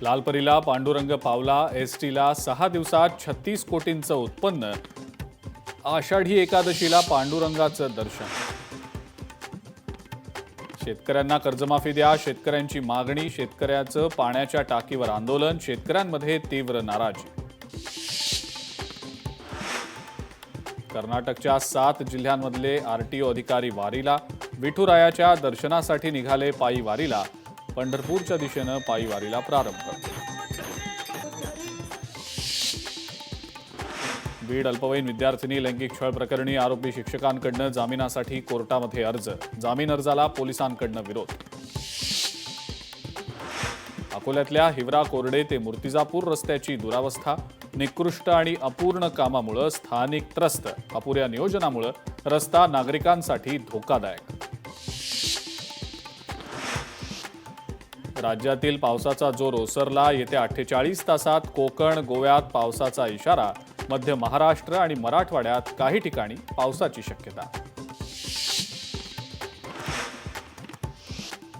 लालपरीला पांडुरंग पावला. एसटीला 6 दिवसात 36 कोटींचं उत्पन्न. आषाढी एकादशीला पांडुरंगाचं दर्शन. शेतकऱ्यांना कर्जमाफी द्या. शेतकऱ्यांची मागणी. शेतकऱ्याचं पाण्याच्या टाकीवर आंदोलन. शेतकऱ्यांमध्ये तीव्र नाराजी. कर्नाटकच्या 7 जिल्ह्यांमधले आरटीओ अधिकारी वारीला. विठुरायाच्या दर्शनासाठी निघाले पायी वारीला. पंढरपूरच्या दिशेनं पायी वारीला प्रारंभ. बीड अल्पवयीन विद्यार्थिनी लैंगिक छळ प्रकरणी आरोपी शिक्षकांकडनं जामिनासाठी कोर्टामध्ये अर्ज. जामीन अर्जाला पोलिसांकडनं विरोध. अकोल्यातल्या हिवरा कोरडे ते मूर्तिजापूर रस्त्याची दुरावस्था. निकृष्ट आणि अपूर्ण कामामुळे स्थानिक त्रस्त. अपुऱ्या नियोजनामुळे रस्ता नागरिकांसाठी धोकादायक. राज्यातील पावसाचा जोर ओसरला. येत्या 48 तासात कोकण गोव्यात पावसाचा इशारा. मध्य महाराष्ट्र आणि मराठवाड्यात काही ठिकाणी पावसाची शक्यता.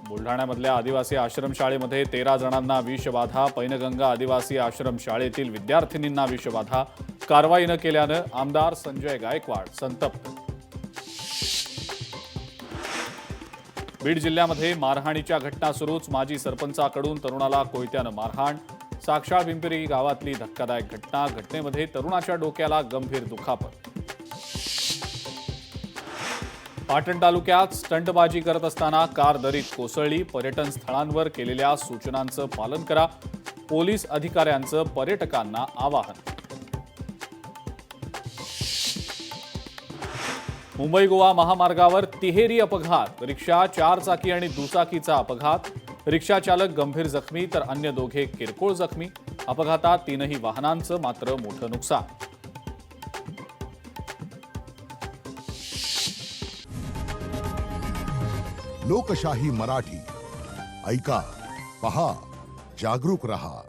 बुलढाण्यामधल्या आदिवासी आश्रमशाळेमध्ये 13 जणांना विषबाधा. पैनगंगा आदिवासी आश्रमशाळेतील विद्यार्थिनींना विषबाधा. कारवाई न केल्यानं आमदार संजय गायकवाड संतप्त. बीड जिल्ह्यामध्ये मारहाणीच्या घटना सुरूच. माजी सरपंचाकडून तरुणाला कोयत्यानं मारहाण. साक्षाळ पिंपरी गावातली धक्कादायक घटना. घटनेमध्ये तरुणाच्या डोक्याला गंभीर दुखापत. पाटण तालुक्यात स्टंटबाजी करत असताना कार दरीत कोसळली. पर्यटन स्थळांवर केलेल्या सूचनांचं पालन करा. पोलीस अधिकाऱ्यांचं पर्यटकांना आवाहन. मुंबई गोवा महामार्गावर तिहेरी अपघात. रिक्षा, 4 चाकी आणि दुचाकीचा अपघात. रिक्षा चालक गंभीर जखमी तर अन्य दोघे किरकोळ जखमी. अपघातात 3ही वाहनांचं मात्र मोठं नुकसान. लोकशाही मराठी ऐका, पहा, जागरूक रहा.